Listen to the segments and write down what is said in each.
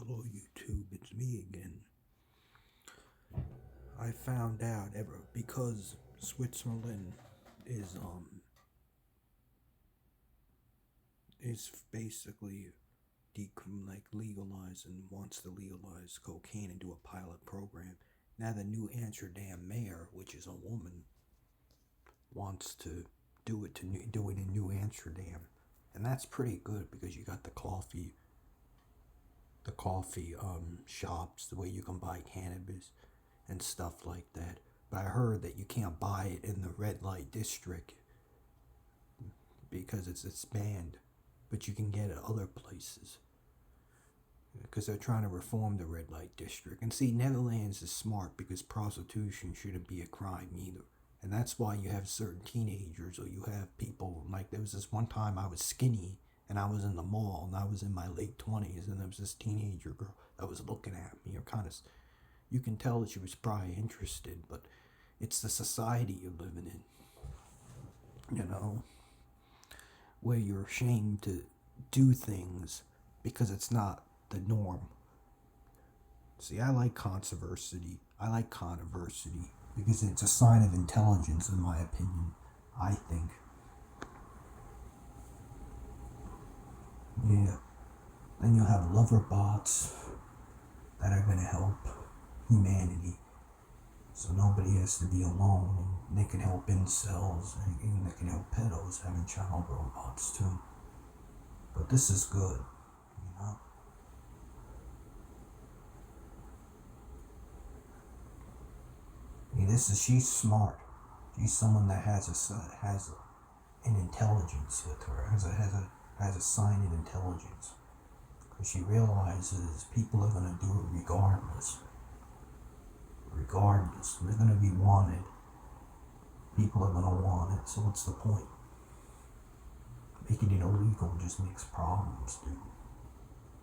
Hello YouTube, it's me again. I found out because Switzerland is is basically legalize and wants to legalize cocaine and do a pilot program. Now the new Amsterdam Mayor, which is a woman, wants to do it in New Amsterdam, and that's pretty good because you got the coffee shops, the way you can buy cannabis and stuff like that. But I heard that you can't buy it in the red light district because it's banned. But you can get it other places because they're trying to reform the red light district. And see, Netherlands is smart because prostitution shouldn't be a crime either. And that's why you have certain teenagers, or you have people like, there was this one time I was skinny and I was in the mall and I was in my late 20s, and there was this teenager girl that was looking at me, or kind of, you can tell that she was probably interested, but it's the society you're living in, where you're ashamed to do things because it's not the norm. See, I like controversy. Because it's a sign of intelligence, in my opinion, I think. Yeah. Then you'll have lover bots that are going to help humanity. So nobody has to be alone. And they can help incels, and they can help pedos having child robots too. But this is good, you know? She's smart. She's someone that has an intelligence with her, has a sign of intelligence. Because she realizes people are going to do it regardless. They're going to be wanted. People are going to want it, so what's the point? Making it illegal just makes problems, dude.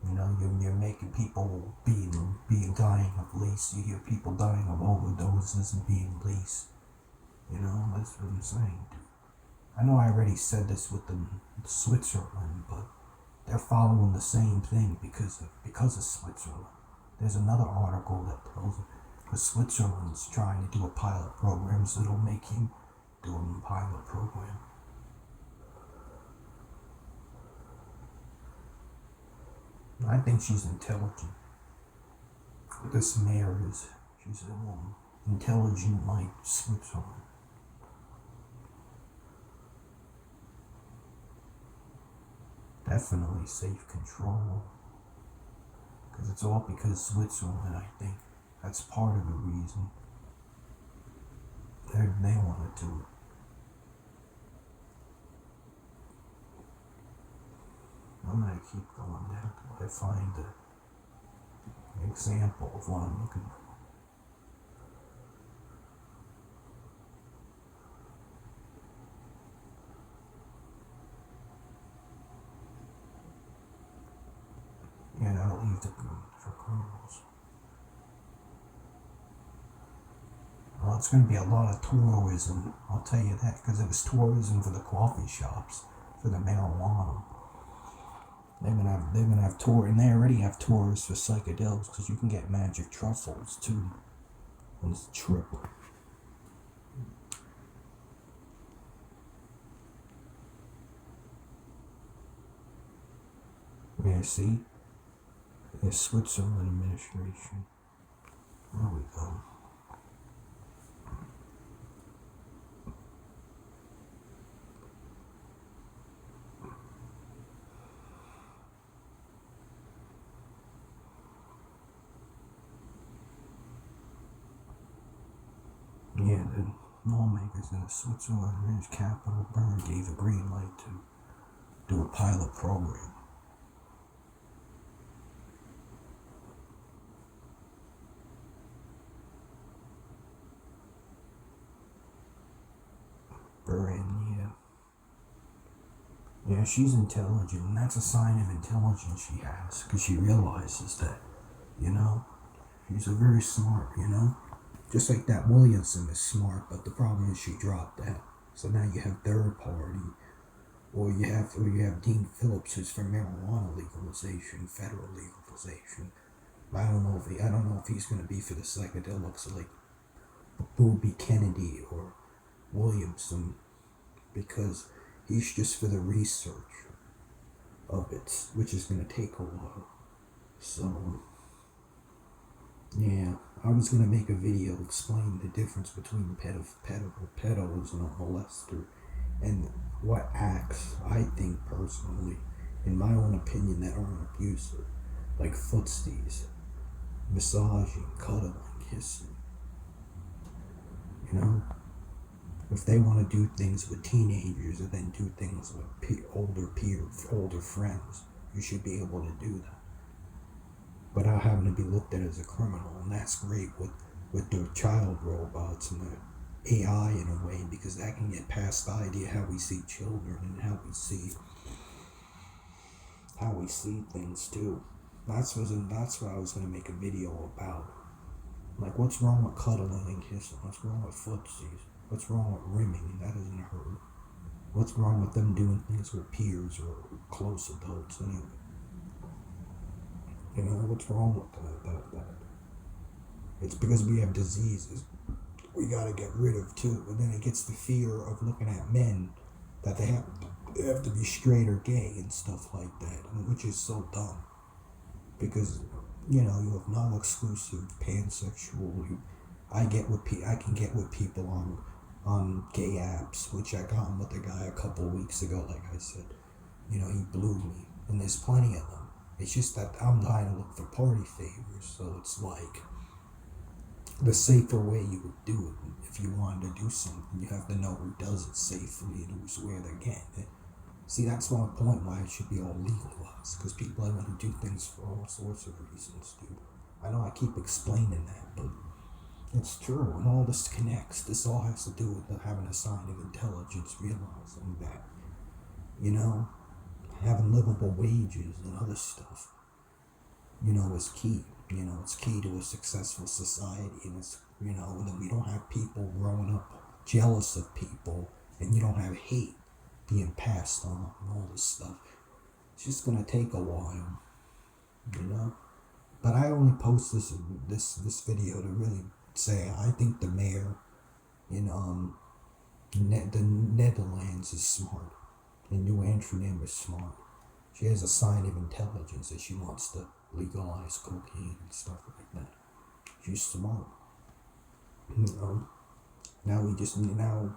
You're making people being dying of lease. You hear people dying of overdoses and being leased. That's what I'm saying, dude. I know I already said this with the Switzerland, but they're following the same thing because of Switzerland. There's another article that tells it because Switzerland's trying to do a pilot program, so it'll make him do a pilot program. I think she's intelligent. This mayor she's a woman. Intelligent like Switzerland. Definitely safe control. Because it's all because Switzerland, I think. That's part of the reason. They want to do it. I'm going to keep going down until I find an example of what I'm looking for. I'll leave the for criminals. Well, it's going to be a lot of tourism, I'll tell you that, because it was tourism for the coffee shops, for the marijuana. They're gonna have tour, and they already have tours for psychedelics because you can get magic truffles too on this trip. Yeah, see, the Switzerland administration. There we go. Yeah, the lawmakers in the Switzerland capital, Bern, gave a green light to do a pilot program. Bern, yeah. Yeah, she's intelligent, and that's a sign of intelligence she has, because she realizes that, she's a very smart, Just like that Williamson is smart, but the problem is she dropped that. So now you have third party, or you have Dean Phillips, who's for marijuana legalization, federal legalization. I don't know if he's gonna be for the psychedelics like Booby Kennedy or Williamson, because he's just for the research of it, which is gonna take a while. So yeah, I was gonna make a video explaining the difference between pedos and a molester, and what acts I think personally, in my own opinion, that aren't abusive, like footsies, massaging, cuddling, kissing. You know, if they want to do things with teenagers and then do things with older friends, you should be able to do that without having to be looked at as a criminal. And that's great with the child robots and the AI in a way, because that can get past the idea how we see children and how we see things too. That's what I was gonna make a video about. Like, what's wrong with cuddling and kissing? What's wrong with footsies? What's wrong with rimming? That doesn't hurt. What's wrong with them doing things with peers or close adults anyway? You know, what's wrong with that? It's because we have diseases we gotta get rid of too. And then it gets the fear of looking at men that they have to be straight or gay and stuff like that, which is so dumb. Because, you know, you have non-exclusive pansexual. I can get with people on gay apps, which I got with a guy a couple weeks ago. Like I said, you know, he blew me, and there's plenty of them. It's just that I'm trying to look for party favors, so it's like the safer way you would do it. If you wanted to do something, you have to know who does it safely and who's where they're getting it. See, that's my point why it should be all legalized, because people are going to do things for all sorts of reasons, dude. I know I keep explaining that, but it's true, and all this connects. This all has to do with having a sign of intelligence, realizing that, you know, having livable wages and other stuff, you know, is key. You know, it's key to a successful society, and it's, you know, and then we don't have people growing up jealous of people, and you don't have hate being passed on and all this stuff. It's just gonna take a while, you know. But I only post this video to really say I think the mayor in the Netherlands is smart, and New Amsterdam is smart. She has a sign of intelligence that she wants to legalize cocaine and stuff like that. She's smart. You know. Now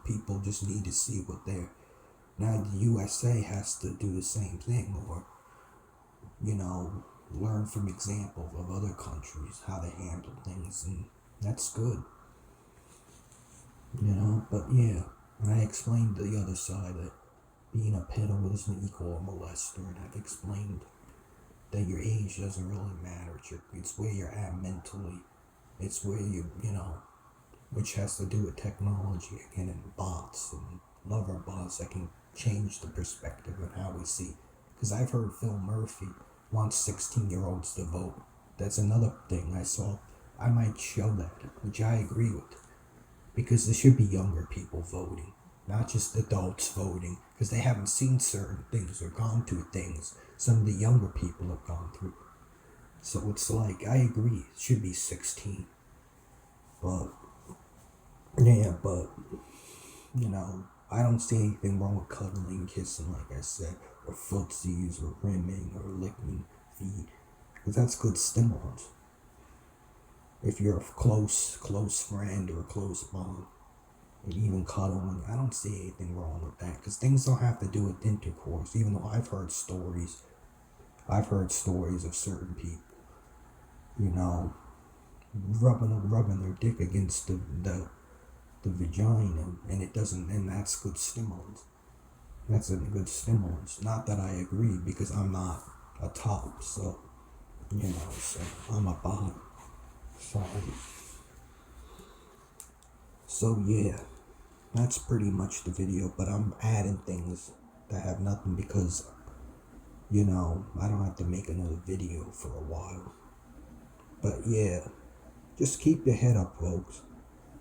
people just need to see what they're. Now the USA has to do the same thing, or, you know, learn from examples of other countries how to handle things, and that's good. You know, but yeah, and I explained the other side that being a pedo doesn't equal a molester, and I've explained that your age doesn't really matter. It's where you're at mentally. It's where you know, which has to do with technology again, and bots and lover bots that can change the perspective of how we see. Because I've heard Phil Murphy wants 16-year-olds to vote. That's another thing I saw. I might show that, which I agree with. Because there should be younger people voting, not just adults voting, because they haven't seen certain things or gone through things some of the younger people have gone through. So it's like, I agree, it should be 16. But, yeah, but, you know, I don't see anything wrong with cuddling, kissing, like I said, or footsies, or rimming, or licking feet, because that's good stimulants. If you're a close friend or a close bond, and even cuddling, I don't see anything wrong with that, because things don't have to do with intercourse, even though I've heard stories of certain people, you know, rubbing their dick against the vagina, and it doesn't, and that's good stimulants. That's a good stimulants. Not that I agree, because I'm not a top, so, you know, so I'm a bottom. So yeah, that's pretty much the video, but I'm adding things that have nothing, because, you know, I don't have to make another video for a while. But yeah, just keep your head up, folks.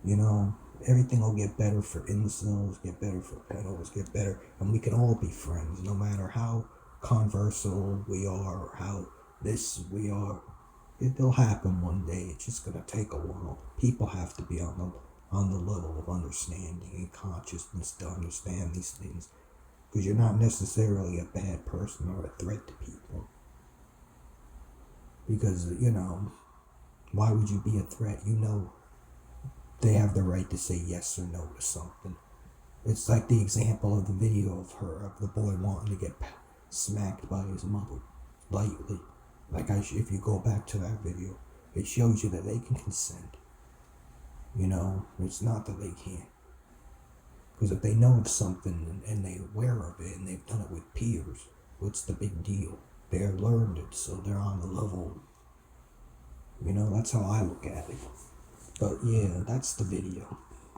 You know, everything will get better for incels, get better for pedos, get better, and we can all be friends, no matter how controversial we are, or how this we are. It'll happen one day. It's just gonna take a while. People have to be on the level of understanding and consciousness to understand these things. Because you're not necessarily a bad person or a threat to people. Because, why would you be a threat? They have the right to say yes or no to something. It's like the example of the video of the boy wanting to get smacked by his mother lightly. If you go back to that video, it shows you that they can consent. It's not that they can't. Because if they know of something and they're aware of it and they've done it with peers, what's the big deal? They've learned it, so they're on the level. That's how I look at it. But yeah, that's the video.